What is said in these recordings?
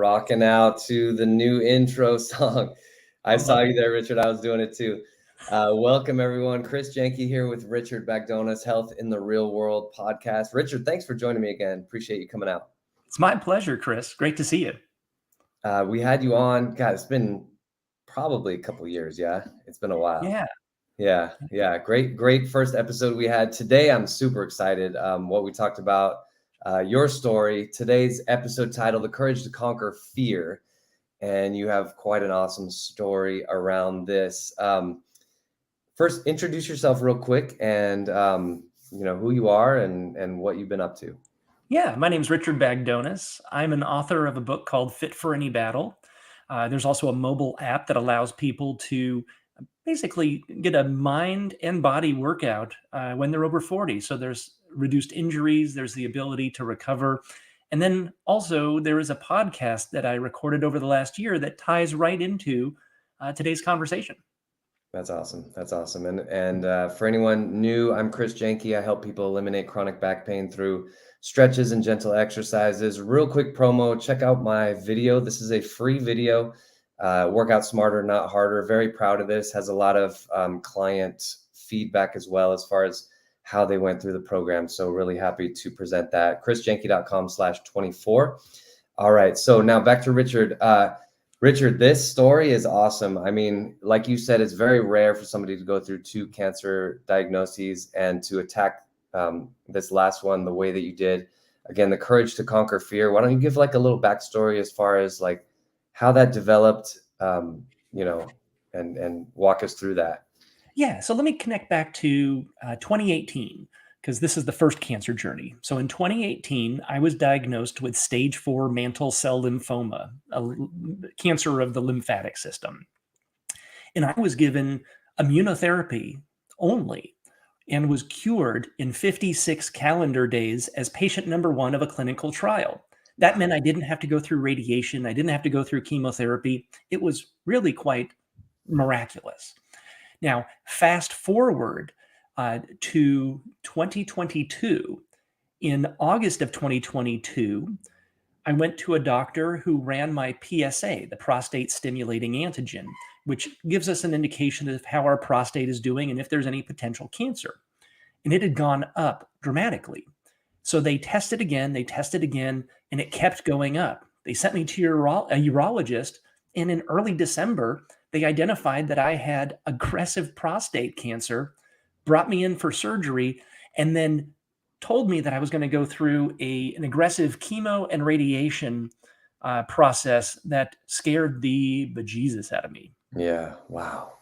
rocking out to the new intro song. I saw you there, Richard. I was doing it too. Welcome, everyone. Chris Jenke here with Richard Bagdonas, Health in the Real World podcast. Richard, thanks for joining me again. Appreciate you coming out. It's my pleasure, Chris. Great to see you. We had you on. God, it's been probably a couple of years. Yeah, it's been a while. Yeah. Great first episode we had today. I'm super excited. What we talked about, your story. Today's episode title, The Courage to Conquer Fear. And you have quite an awesome story around this. First, introduce yourself real quick and who you are and what you've been up to. Yeah, my name's Richard Bagdonas. I'm an author of a book called Fit for Any Battle. There's also a mobile app that allows people to basically get a mind and body workout when they're over 40. So there's reduced injuries, there's the ability to recover. And then also there is a podcast that I recorded over the last year that ties right into today's conversation. That's awesome. And for anyone new, I'm Chris Jenke. I help people eliminate chronic back pain through stretches and gentle exercises. Real quick promo, check out my video. This is a free video, Work Out Smarter, Not Harder. Very proud of this. Has a lot of client feedback as well as far as how they went through the program. So really happy to present that. chrisjenke.com/24. All right. So now back to Richard. Richard, this story is awesome. I mean, like you said, it's very rare for somebody to go through 2 cancer diagnoses and to attack this last one the way that you did. Again, the courage to conquer fear. Why don't you give like a little backstory as far as like how that developed, and walk us through that. Yeah, so let me connect back to 2018, because this is the first cancer journey. So in 2018, I was diagnosed with stage 4 mantle cell lymphoma, a cancer of the lymphatic system. And I was given immunotherapy only and was cured in 56 calendar days as patient number 1 of a clinical trial. That meant I didn't have to go through radiation. I didn't have to go through chemotherapy. It was really quite miraculous. Now, fast forward to 2022. In August of 2022, I went to a doctor who ran my PSA, the prostate stimulating antigen, which gives us an indication of how our prostate is doing and if there's any potential cancer. And it had gone up dramatically. So they tested again, and it kept going up. They sent me to a urologist, and in early December, they identified that I had aggressive prostate cancer, brought me in for surgery, and then told me that I was going to go through an aggressive chemo and radiation process that scared the bejesus out of me. Yeah. Wow.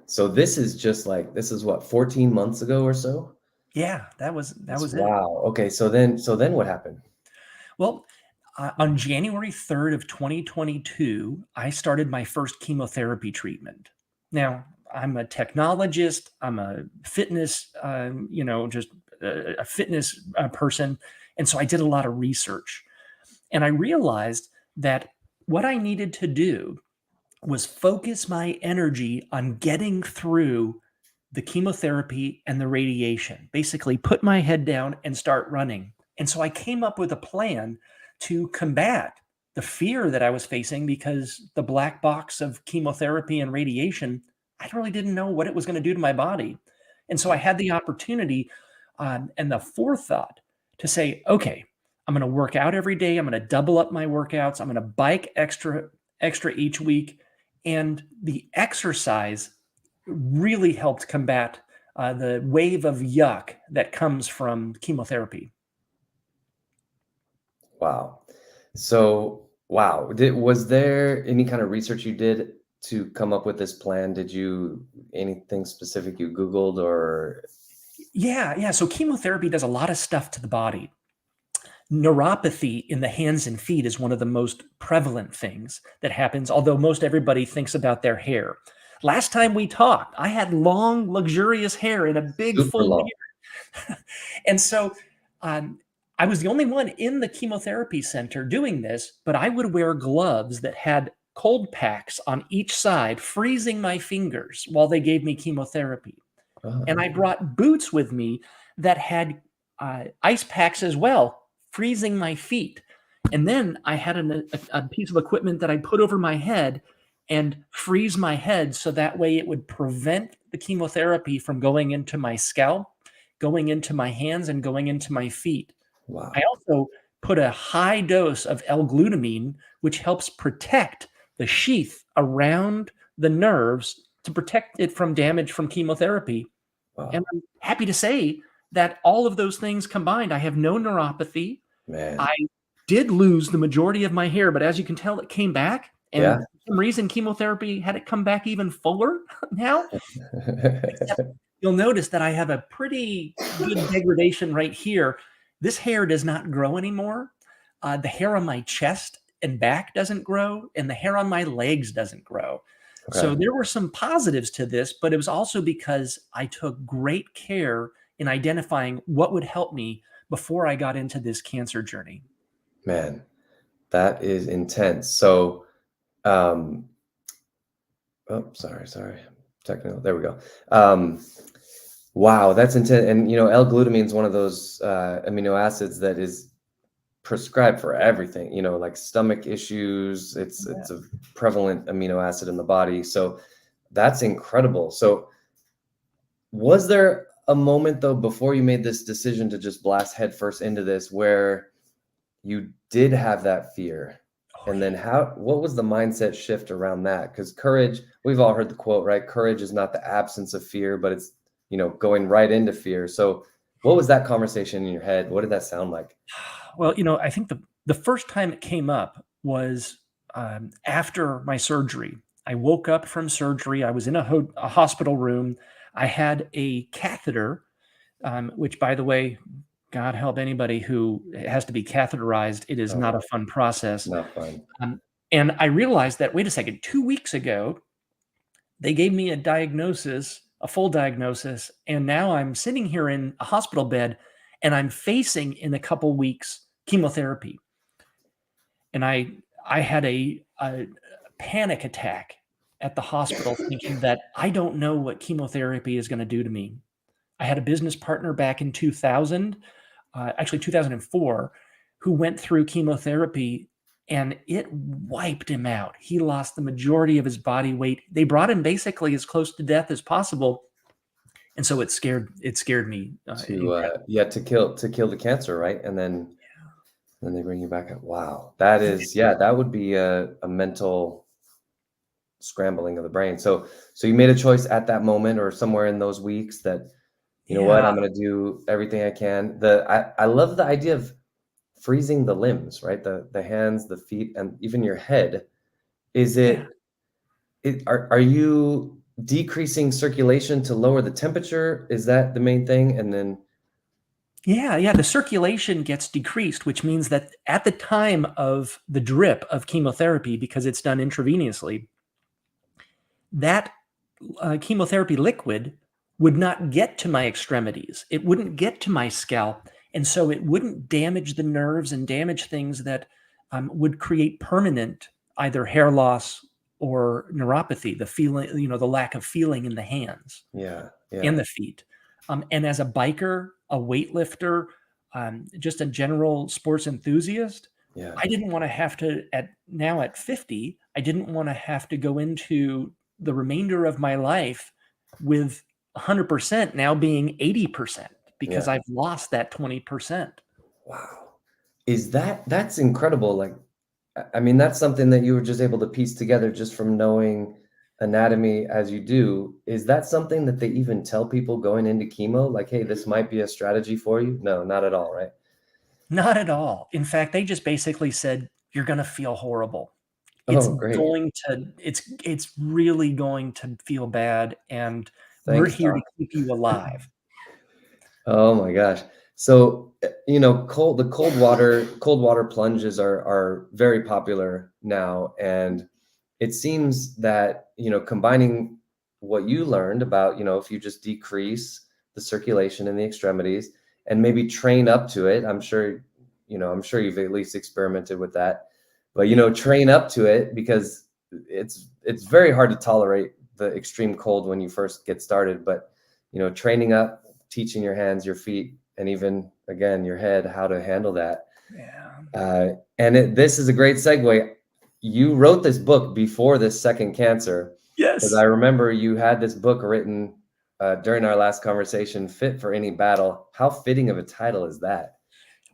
So this is what, 14 months ago or so? Yeah, that was it. Wow. Okay. So then what happened? Well, on January 3rd of 2022, I started my first chemotherapy treatment. Now, I'm a technologist. I'm a fitness, just a fitness person. And so I did a lot of research. And I realized that what I needed to do was focus my energy on getting through the chemotherapy and the radiation, basically put my head down and start running. And so I came up with a plan to combat the fear that I was facing, because the black box of chemotherapy and radiation, I really didn't know what it was going to do to my body. And so I had the opportunity and the forethought to say, okay, I'm going to work out every day. I'm going to double up my workouts. I'm going to bike extra each week. And the exercise really helped combat the wave of yuck that comes from chemotherapy. Wow. So, wow. Was there any kind of research you did to come up with this plan? Did you, anything specific you Googled or? Yeah. So chemotherapy does a lot of stuff to the body. Neuropathy in the hands and feet is one of the most prevalent things that happens, although most everybody thinks about their hair. Last time we talked, I had long, luxurious hair and a big full beard. And so I was the only one in the chemotherapy center doing this, but I would wear gloves that had cold packs on each side, freezing my fingers while they gave me chemotherapy. And I brought boots with me that had ice packs as well, freezing my feet. And then I had a piece of equipment that I put over my head and freeze my head so that way it would prevent the chemotherapy from going into my scalp, going into my hands, and going into my feet. I Wow. also put a high dose of L-glutamine, which helps protect the sheath around the nerves to protect it from damage from chemotherapy. And Wow. I'm happy to say that all of those things combined, I have no neuropathy. Man. I did lose the majority of my hair, but as you can tell, it came back. And Yeah. for some reason, chemotherapy had it come back even fuller now. Except you'll notice that I have a pretty good degradation right here. This hair does not grow anymore. The hair on my chest and back doesn't grow, and the hair on my legs doesn't grow. So Okay. there were some positives to this, but it was also because I took great care in identifying what would help me before I got into this cancer journey. Man, that is intense. So, um, oh, sorry. Technical. There we go. Um, wow, that's intense. And L-glutamine is one of those amino acids that is prescribed for everything. Like stomach issues. It's a prevalent amino acid in the body. So that's incredible. So, was there a moment though before you made this decision to just blast headfirst into this where you did have that fear? Oh, And then yeah. what was the mindset shift around that? Because courage, we've all heard the quote, right? Courage is not the absence of fear, but it's, going right into fear. So what was that conversation in your head? What did that sound like? Well, I think the first time it came up was after my surgery. I woke up from surgery. I was in a hospital room. I had a catheter, which, by the way, God help anybody who has to be catheterized. It is not Oh, a fun process. not fun. Um, and I realized that, wait a second, 2 weeks ago, they gave me a diagnosis, a full diagnosis, and now I'm sitting here in a hospital bed and I'm facing in a couple weeks chemotherapy. And I had a panic attack at the hospital thinking that I don't know what chemotherapy is going to do to me. I had a business partner back in 2000, actually 2004, who went through chemotherapy and it wiped him out. He lost the majority of his body weight. They brought him basically as close to death as possible, and so it scared me To incredibly. to kill the cancer, right? And then they bring you back up. Wow. That And is, yeah, that would be a mental scrambling of the brain. So you made a choice at that moment or somewhere in those weeks that, you know what, yeah, I'm going to do everything I can. I love the idea of freezing the limbs, right? The hands, the feet, and even your head. Is yeah. are you decreasing circulation to lower the temperature? Is that the main thing? And then, Yeah, the circulation gets decreased, which means that at the time of the drip of chemotherapy, because it's done intravenously, that chemotherapy liquid would not get to my extremities. It wouldn't get to my scalp. And so it wouldn't damage the nerves and damage things that would create permanent either hair loss or neuropathy, the feeling, the lack of feeling in the hands yeah, and yeah, the feet. And as a biker, a weightlifter, just a general sports enthusiast, yeah. I didn't want to have to at 50, I didn't want to have to go into the remainder of my life with 100% now being 80% because Yeah. I've lost that 20%. Wow. That's incredible. Like, I mean, that's something that you were just able to piece together just from knowing anatomy as you do. Is that something that they even tell people going into chemo? Like, hey, this might be a strategy for you? No, not at all, right? Not at all. In fact, they just basically said, you're going to feel horrible. It's Oh, great. going to it's really going to feel bad, and we're Thanks, here to doc. keep you alive. Oh my gosh. So, cold water plunges are very popular now. And it seems that, combining what you learned about, if you just decrease the circulation in the extremities and maybe train up to it, I'm sure you've at least experimented with that, but, Yeah. train up to it because it's very hard to tolerate the extreme cold when you first get started. But, training up, teaching your hands, your feet, and even again your head how to handle that. Yeah. This is a great segue. You wrote this book before this second cancer, because I Yes. remember you had this book written during our last conversation, Fit for Any Battle. How fitting of a title is that?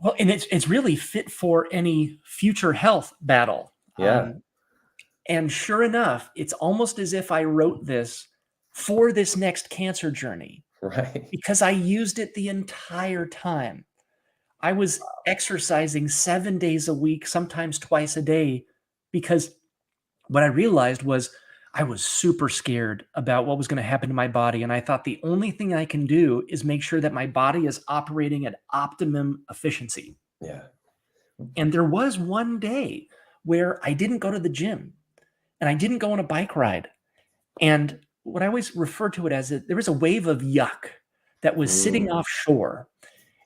Well, and it's really fit for any future health battle. Yeah, And sure enough, it's almost as if I wrote this for this next cancer journey right. because I used it the entire time. I was exercising 7 days a week, sometimes twice a day, because what I realized was I was super scared about what was going to happen to my body. And I thought the only thing I can do is make sure that my body is operating at optimum efficiency. Yeah. And there was one day where I didn't go to the gym and I didn't go on a bike ride. And what I always refer to it as there was a wave of yuck that was sitting Mm, offshore.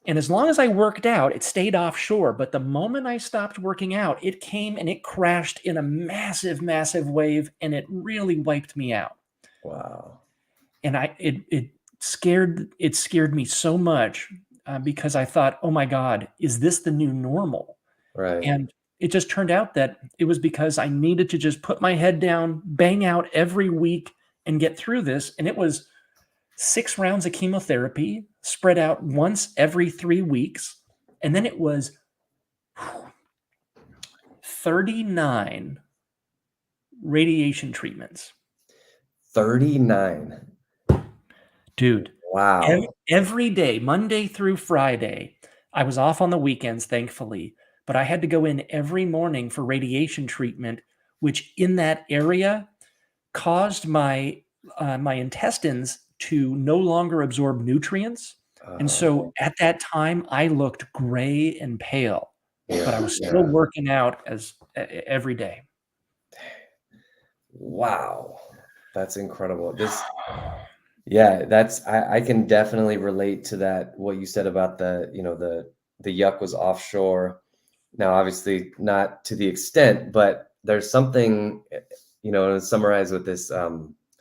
And as long as I worked out, it stayed offshore. But the moment I stopped working out, it came and it crashed in a massive, massive wave, and it really wiped me out. wow. And it scared me so much because I thought, oh my God, is this the new normal? Right. And it just turned out that it was because I needed to just put my head down, bang out every week, and get through this. And it was 6 rounds of chemotherapy spread out once every 3 weeks. And then it was 39 radiation treatments. 39. Dude, Wow. every day, Monday through Friday, I was off on the weekends, thankfully, but I had to go in every morning for radiation treatment, which in that area caused my intestines to no longer absorb nutrients. And so Oh, at that time, I looked gray and pale, but I yeah, was still yeah. working out every day. Wow. That's incredible. Yeah, I can definitely relate to that, what you said about the yuck was offshore. Now, obviously not to the extent, but there's something, to summarize with this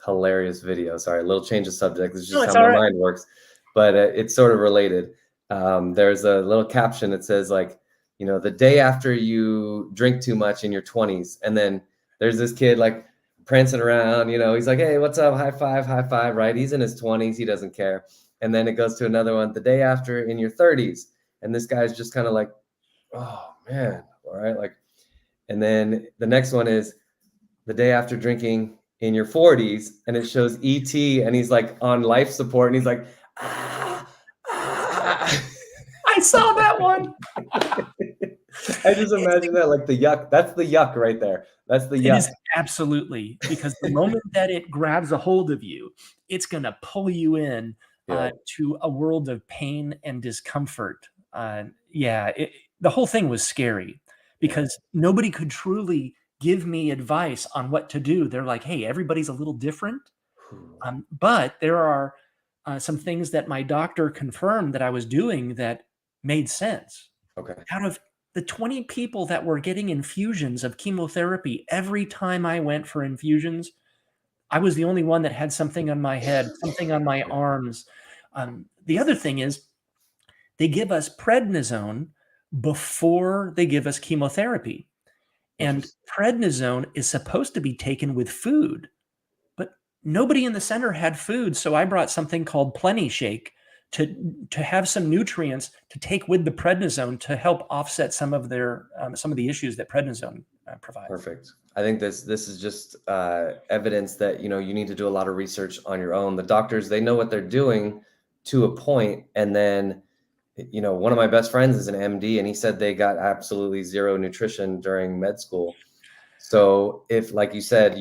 hilarious video. Sorry, a little change of subject. This is No, just how it's all my right. mind works, but it's sort of related. There's a little caption that says like, the day after you drink too much in your 20s, and then there's this kid like prancing around, he's like, hey, what's up? High five, right? He's in his 20s, he doesn't care. And then it goes to another one, the day after in your 30s, and this guy's just kind of like, oh man, all right, like, and then the next one is the day after drinking in your 40s, and it shows ET, and he's like on life support, and he's like, ah, ah. I saw that one. I just imagine that, like the yuck. That's the yuck right there. That's the It yuck. is absolutely because the moment that it grabs a hold of you, it's going to pull you in Yeah. to a world of pain and discomfort. Yeah, the whole thing was scary Yeah. because nobody could truly give me advice on what to do. They're like, hey, everybody's a little different. But there are some things that my doctor confirmed that I was doing that made sense. Okay. Out of the 20 people that were getting infusions of chemotherapy every time I went for infusions, I was the only one that had something on my head, something on my arms. The other thing is, they give us prednisone before they give us chemotherapy. And Interesting. prednisone is supposed to be taken with food, but nobody in the center had food. So I brought something called Plenty Shake to have some nutrients to take with the prednisone to help offset some of the issues that prednisone provides. Perfect. I think this is just evidence that you need to do a lot of research on your own. The doctors, they know what they're doing to a point, and then one of my best friends is an MD, and he said they got absolutely zero nutrition during med school. So if, like you said,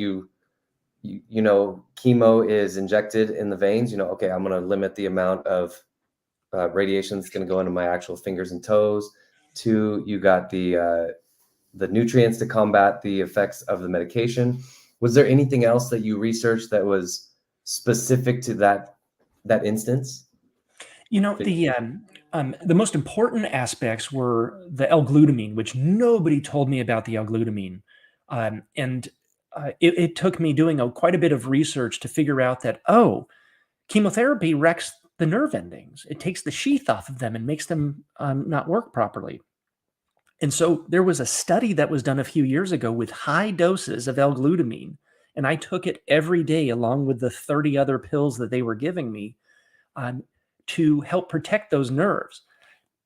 chemo is injected in the veins, okay, I'm going to limit the amount of radiation that's going to go into my actual fingers and toes. Two, you got the nutrients to combat the effects of the medication. Was there anything else that you researched that was specific to that instance? You know, the most important aspects were the L-glutamine, which nobody told me about the L-glutamine. And it took me doing quite a bit of research to figure out that, oh, chemotherapy wrecks the nerve endings. It takes the sheath off of them and makes them not work properly. And so there was a study that was done a few years ago with high doses of L-glutamine, and I took it every day along with the 30 other pills that they were giving me, um, to help protect those nerves.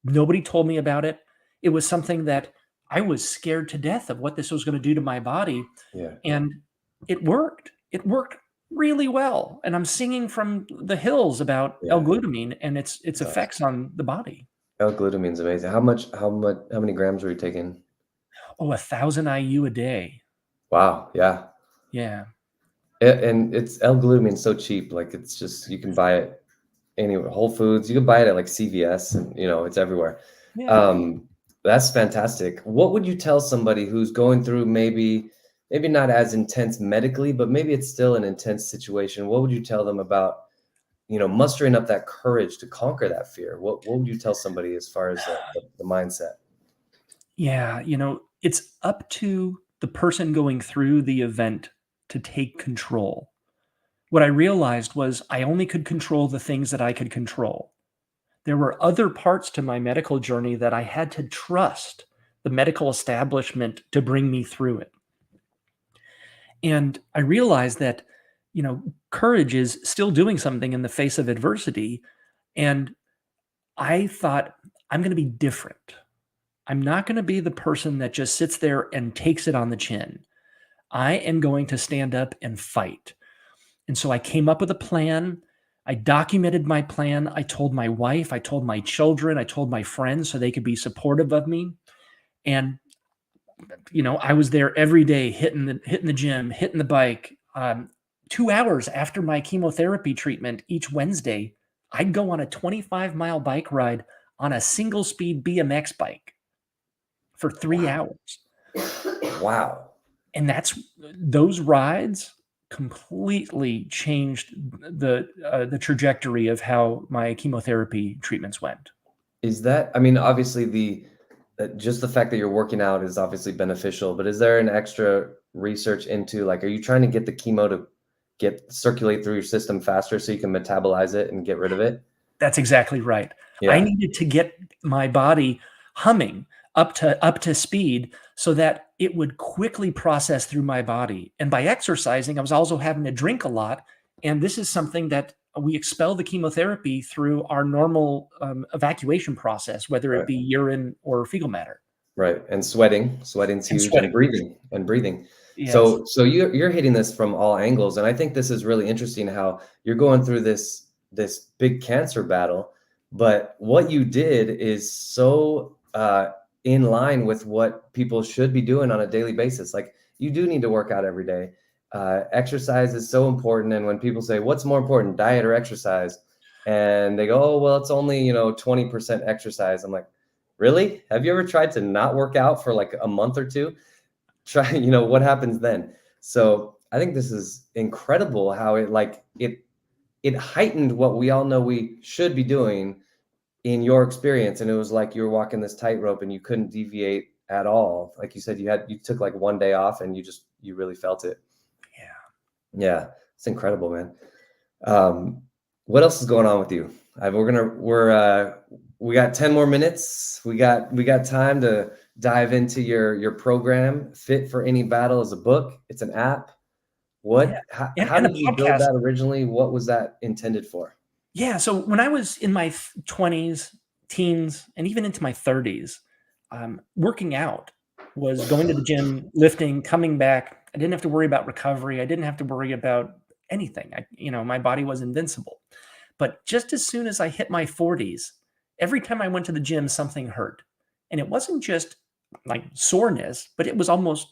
Nobody told me about it. It was something that I was scared to death of what this was going to do to my body, Yeah. and it worked. It worked really well, and I'm singing from the hills about Yeah. L-glutamine and its That's awesome. effects on the body. L-glutamine's amazing. How many grams were you taking? Oh, 1,000 IU a day. Wow. Yeah. Yeah. And it's L-glutamine's so cheap. Like it's just, you can buy it anywhere. Whole Foods, you can buy it at like CVS and it's everywhere. Yeah. Um, that's fantastic. What would you tell somebody who's going through maybe not as intense medically, but maybe it's still an intense situation? What would you tell them about, mustering up that courage to conquer that fear? What would you tell somebody as far as the mindset? Yeah, it's up to the person going through the event to take control. What I realized was I only could control the things that I could control. There were other parts to my medical journey that I had to trust the medical establishment to bring me through it. And I realized that, courage is still doing something in the face of adversity. And I thought, I'm going to be different. I'm not going to be the person that just sits there and takes it on the chin. I am going to stand up and fight. And so I came up with a plan. I documented my plan. I told my wife, I told my children, I told my friends so they could be supportive of me. And I was there every day, hitting the gym, hitting the bike. 2 hours after my chemotherapy treatment each Wednesday, I'd go on a 25-mile bike ride on a single speed BMX bike for 3 hours. Wow. And those rides completely changed the trajectory of how my chemotherapy treatments went. Is that, I mean, obviously just the fact that you're working out is obviously beneficial, but is there an extra research into like, are you trying to get the chemo to circulate through your system faster so you can metabolize it and get rid of it? That's exactly right. I Yeah, needed to get my body humming up to speed so that it would quickly process through my body. And by exercising, I was also having to drink a lot. And this is something that we expel the chemotherapy through our normal evacuation process, whether it right, be urine or fecal matter. right. And sweating's And huge, and sweating. breathing. Yes. So you're hitting this from all angles, and I think this is really interesting how you're going through this big cancer battle, but what you did is so in line with what people should be doing on a daily basis. Like you do need to work out every day. Exercise is so important, and when people say, "What's more important, diet or exercise?" and they go, "Oh, well, it's only 20% exercise," I'm like, really? Have you ever tried to not work out for like a month or two? Try, what happens then? So I think this is incredible how it heightened what we all know we should be doing in your experience. And it was like you were walking this tightrope and you couldn't deviate at all. Like you said, you took like one day off and you really felt it. Yeah. Yeah. It's incredible, man. Um, what else is going on with you? We got 10 more minutes. We got time to dive into your program. Fit for Any Battle is a book. It's an app. Yeah. How And a did you build podcast. that originally? What was that intended for? Yeah. So when I was in my 20s, teens, and even into my 30s, working out was going to the gym, lifting, coming back. I didn't have to worry about recovery. I didn't have to worry about anything. My body was invincible. But just as soon as I hit my 40s, every time I went to the gym, something hurt. And it wasn't just like soreness, but it was almost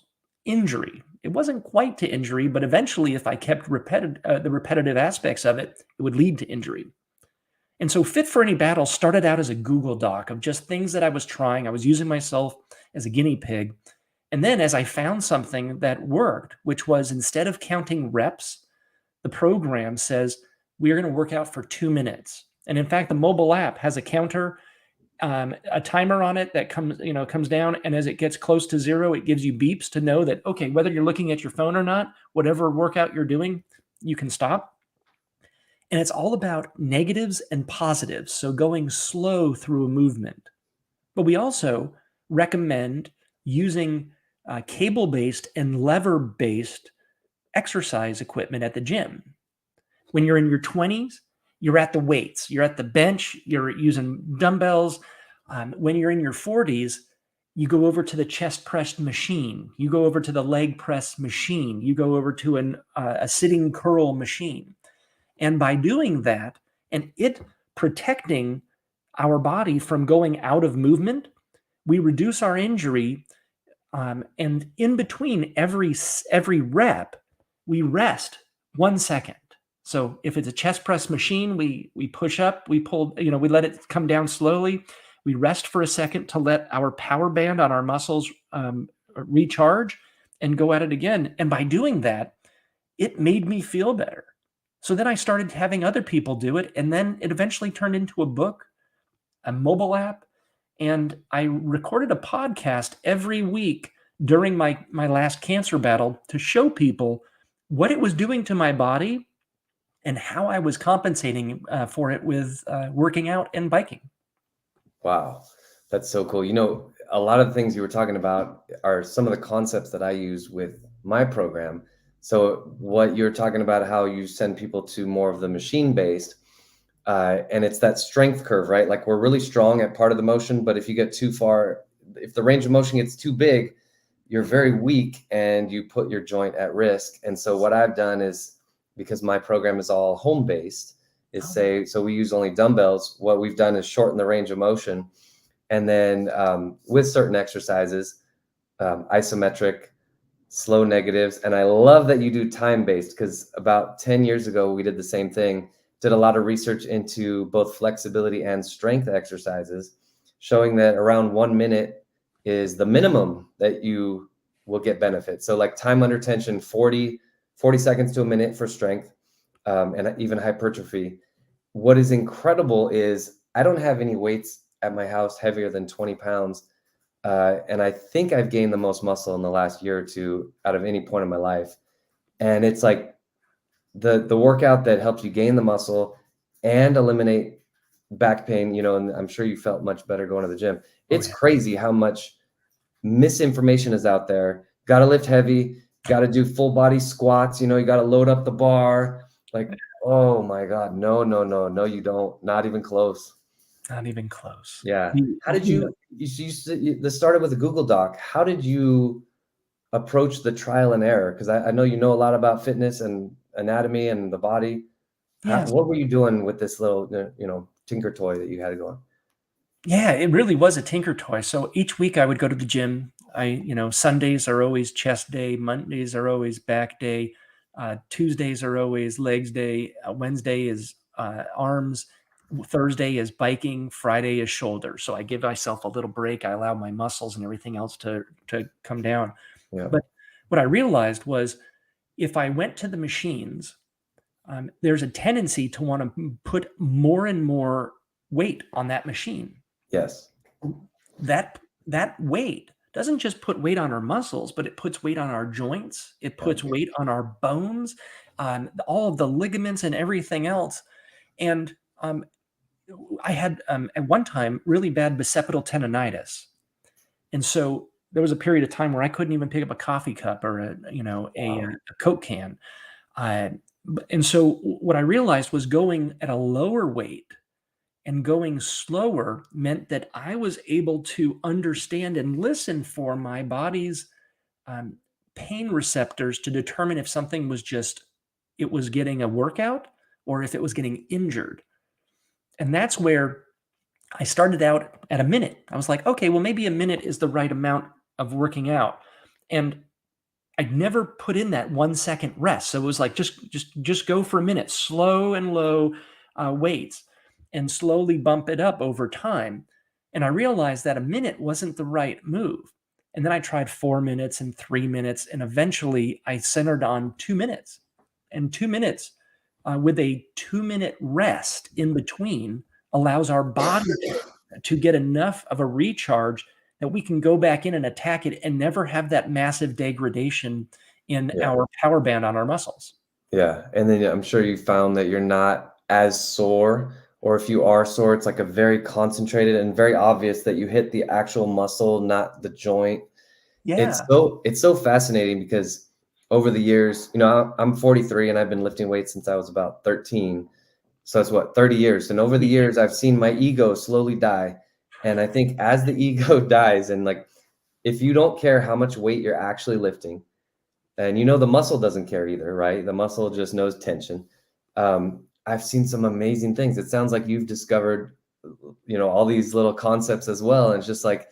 injury. It wasn't quite to injury, but eventually, if I kept the repetitive aspects of it, it would lead to injury. And so Fit for Any Battle started out as a Google Doc of just things that I was trying. I was using myself as a guinea pig. And then as I found something that worked, which was instead of counting reps, the program says, we are going to work out for 2 minutes. And in fact, the mobile app has a counter, a timer on it that comes down. And as it gets close to zero, it gives you beeps to know that, okay, whether you're looking at your phone or not, whatever workout you're doing, you can stop. And it's all about negatives and positives. So going slow through a movement. But we also recommend using cable-based and lever-based exercise equipment at the gym. When you're in your 20s, you're at the weights, you're at the bench, you're using dumbbells. When you're in your 40s, you go over to the chest press machine, you go over to the leg press machine, you go over to a sitting curl machine. And by doing that, and it protecting our body from going out of movement, we reduce our injury. And in between every rep, we rest 1 second. So if it's a chest press machine, we push up, we pull, we let it come down slowly. We rest for a second to let our power band on our muscles recharge and go at it again. And by doing that, it made me feel better. So then I started having other people do it. And then it eventually turned into a book, a mobile app. And I recorded a podcast every week during my last cancer battle to show people what it was doing to my body and how I was compensating for it with working out and biking. Wow, that's so cool. A lot of the things you were talking about are some of the concepts that I use with my program. So what you're talking about, how you send people to more of the machine-based, and it's that strength curve, right? Like we're really strong at part of the motion, but if you get too far, if the range of motion gets too big, you're very weak and you put your joint at risk. And so what I've done is, because my program is all home-based, so we use only dumbbells. What we've done is shorten the range of motion. And then with certain exercises, isometric, slow negatives. And I love that you do time-based, because about 10 years ago, we did the same thing, did a lot of research into both flexibility and strength exercises, showing that around 1 minute is the minimum that you will get benefit. So like time under tension, 40 seconds to a minute for strength, and even hypertrophy. What is incredible is I don't have any weights at my house heavier than 20 pounds. And I think I've gained the most muscle in the last year or two out of any point in my life. And it's like the workout that helps you gain the muscle and eliminate back pain, and I'm sure you felt much better going to the gym. It's crazy how much misinformation is out there. Got to lift heavy, got to do full body squats. You got to load up the bar. Like, oh my God, no, you don't. Not even close. Not even close. Yeah. How did you this started with a Google Doc. How did you approach the trial and error? Because I know you know a lot about fitness and anatomy and the body. Yes. What were you doing with this little, tinker toy that you had going? Yeah, it really was a tinker toy. So each week I would go to the gym. Sundays are always chest day. Mondays are always back day. Tuesdays are always legs day. Wednesday is arms. Thursday is biking. Friday is shoulder. So I give myself a little break. I allow my muscles and everything else to come down. Yeah. But what I realized was, if I went to the machines, there's a tendency to want to put more and more weight on that machine. Yes. That weight doesn't just put weight on our muscles, but it puts weight on our joints. It puts weight on our bones, all of the ligaments and everything else. And I had at one time really bad bicipital tendonitis, and so there was a period of time where I couldn't even pick up a coffee cup or a Coke can. And so what I realized was, going at a lower weight and going slower meant that I was able to understand and listen for my body's pain receptors to determine if something was it was getting a workout or if it was getting injured. And that's where I started out at a minute. I was like, okay, well, maybe a minute is the right amount of working out. And I'd never put in that 1 second rest. So it was like, just go for a minute, slow and low weights, and slowly bump it up over time. And I realized that a minute wasn't the right move. And then I tried 4 minutes and 3 minutes. And eventually I centered on 2 minutes. And 2 minutes with a 2-minute rest in between allows our body to get enough of a recharge that we can go back in and attack it and never have that massive degradation in our power band on our muscles. Yeah. And then I'm sure you found that you're not as sore or if you are sore, it's like a very concentrated and very obvious that you hit the actual muscle, not the joint. Yeah. It's so fascinating because over the years, you know, I'm 43 and I've been lifting weights since I was about 13. So that's what, 30 years. And over the Yeah. years, I've seen my ego slowly die. And I think as the ego dies, and like, if you don't care how much weight you're actually lifting, and you know, the muscle doesn't care either, right? The muscle just knows tension. I've seen some amazing things. It sounds like you've discovered, you know, all these little concepts as well. And it's just like,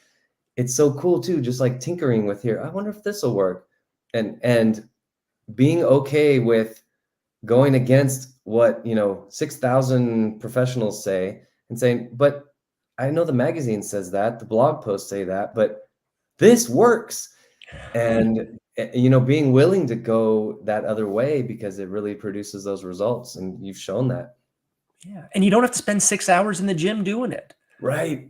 it's so cool too, just like tinkering with here. I wonder if this will work. And being okay with going against what, you know, 6,000 professionals say and saying, but I know the magazine says that, the blog posts say that, but this works. And you know, being willing to go that other way because it really produces those results, and you've shown that. Yeah. And you don't have to spend 6 hours in the gym doing it. Right.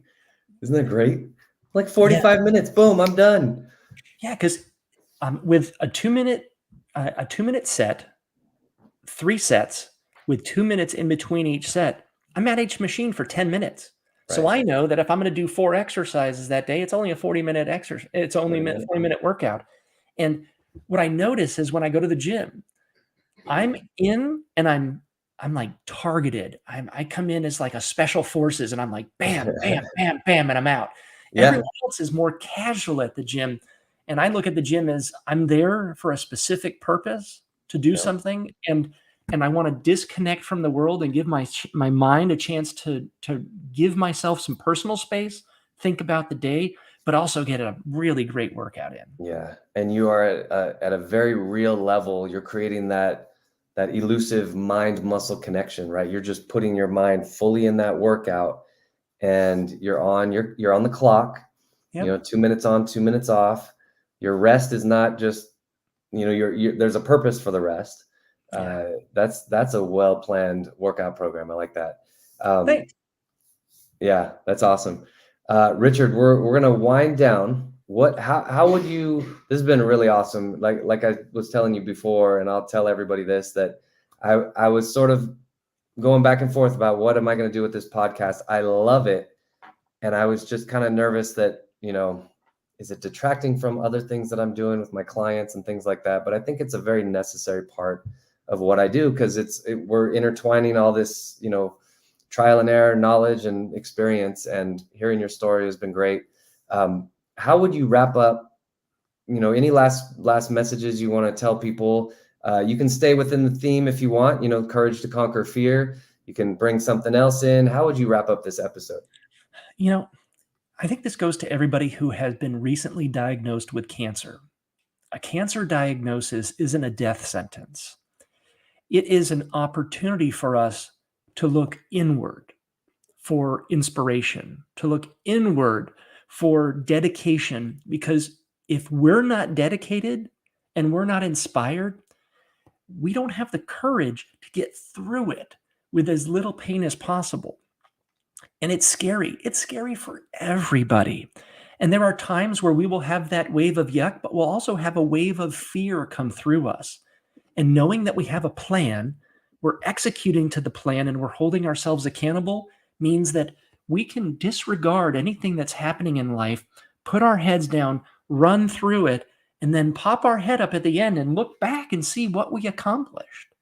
Isn't that great? Like Yeah. 45 minutes, boom, I'm done. Yeah, because with a 2-minute set, 3 sets with 2 minutes in between each set, I'm at each machine for 10 minutes. So Right. I know that if I'm going to do 4 exercises that day, it's only a 40-minute exercise. It's only 40 a minutes. 40-minute workout. And what I notice is when I go to the gym, I'm in and I'm like targeted. I come in as like a special forces and I'm like bam, bam, bam, bam, and I'm out. Yeah. Everyone else is more casual at the gym. And I look at the gym as I'm there for a specific purpose to do Yeah. something. And I want to disconnect from the world and give my mind a chance to give myself some personal space, think about the day, but also get a really great workout in. Yeah. And you are at a very real level. You're creating that elusive mind muscle connection, right? You're just putting your mind fully in that workout, and you're on the clock, you know, Yep. 2 minutes on, 2 minutes off. Your rest is not just, you know, there's a purpose for the rest. Yeah. That's a well planned workout program. I like that. Um, Thanks. yeah, that's awesome. Richard, we're gonna wind down. How would you? This has been really awesome. Like I was telling you before, and I'll tell everybody this, that I was sort of going back and forth about what am I going to do with this podcast. I love it, and I was just kind of nervous that, you know, is it detracting from other things that I'm doing with my clients and things like that? But I think it's a very necessary part of what I do, because we're intertwining all this, you know, trial and error knowledge and experience, and hearing your story has been great. How would you wrap up? You know, any last messages you want to tell people? You can stay within the theme if you want, you know, courage to conquer fear. You can bring something else in. How would you wrap up this episode? You know, I think this goes to everybody who has been recently diagnosed with cancer. A cancer diagnosis isn't a death sentence. It is an opportunity for us to look inward for inspiration, to look inward for dedication, because if we're not dedicated and we're not inspired, we don't have the courage to get through it with as little pain as possible. And it's scary. It's scary for everybody. And there are times where we will have that wave of yuck, but we'll also have a wave of fear come through us. And knowing that we have a plan, we're executing to the plan, and we're holding ourselves accountable means that we can disregard anything that's happening in life, put our heads down, run through it, and then pop our head up at the end and look back and see what we accomplished.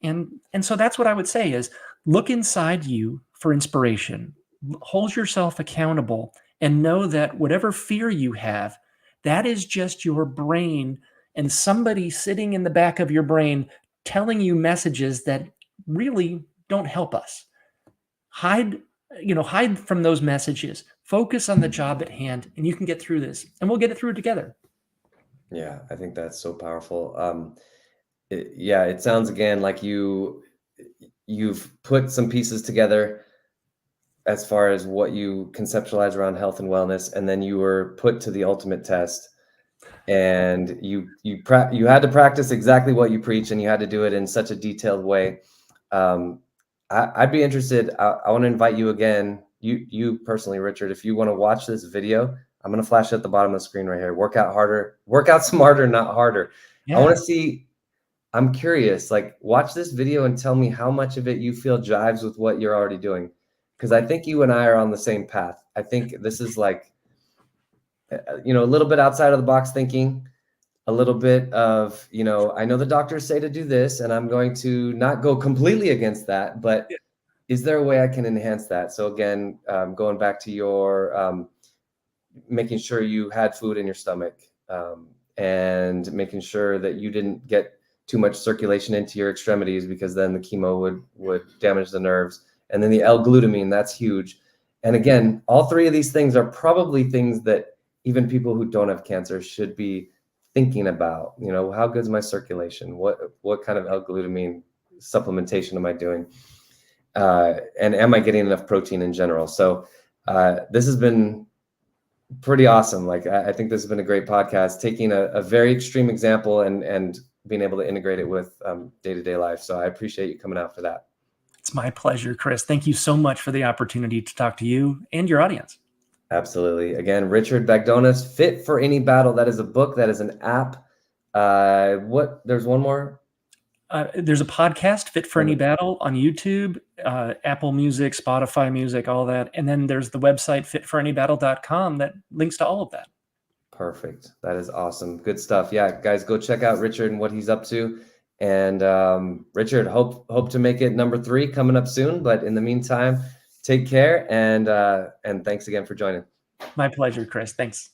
And so that's what I would say is look inside you for inspiration. Hold yourself accountable and know that whatever fear you have, that is just your brain and somebody sitting in the back of your brain telling you messages that really don't help us. Hide, hide from those messages. Focus on the job at hand, and you can get through this, and we'll get it through together. Yeah, I think that's so powerful. Yeah, it sounds again like you've put some pieces together as far as what you conceptualize around health and wellness, and then you were put to the ultimate test, and you had to practice exactly what you preach, and you had to do it in such a detailed way. Um, I'd be interested. I want to invite you again, you personally, Richard, if you want to watch this video. I'm going to flash it at the bottom of the screen right here. Work out harder, work out smarter, not harder. I Yeah. want to see I'm curious, like, watch this video and tell me how much of it you feel jives with what you're already doing. Because I think you and I are on the same path. I think this is like, a little bit outside of the box thinking, a little bit of, I know the doctors say to do this, and I'm going to not go completely against that, but Yeah. is there a way I can enhance that? So again, going back to your making sure you had food in your stomach, and making sure that you didn't get too much circulation into your extremities, because then the chemo would damage the nerves. And then the L-glutamine, that's huge. And again, all three of these things are probably things that even people who don't have cancer should be thinking about. How good's my circulation? What kind of L-glutamine supplementation am I doing? And am I getting enough protein in general? So this has been pretty awesome. Like, I think this has been a great podcast, taking a very extreme example and being able to integrate it with day-to-day life. So I appreciate you coming out for that. It's my pleasure, Chris. Thank you so much for the opportunity to talk to you and your audience. Absolutely. Again, Richard Bagdonas, Fit for Any Battle. That is a book. That is an app. There's one more. There's a podcast, Fit for Any Battle, on YouTube, Apple Music, Spotify Music, all that. And then there's the website, fitforanybattle.com, that links to all of that. Perfect. That is awesome. Good stuff. Yeah, guys, go check out Richard and what he's up to. And Richard, hope to make it number 3 coming up soon. But in the meantime, take care, and thanks again for joining. My pleasure, Chris. Thanks.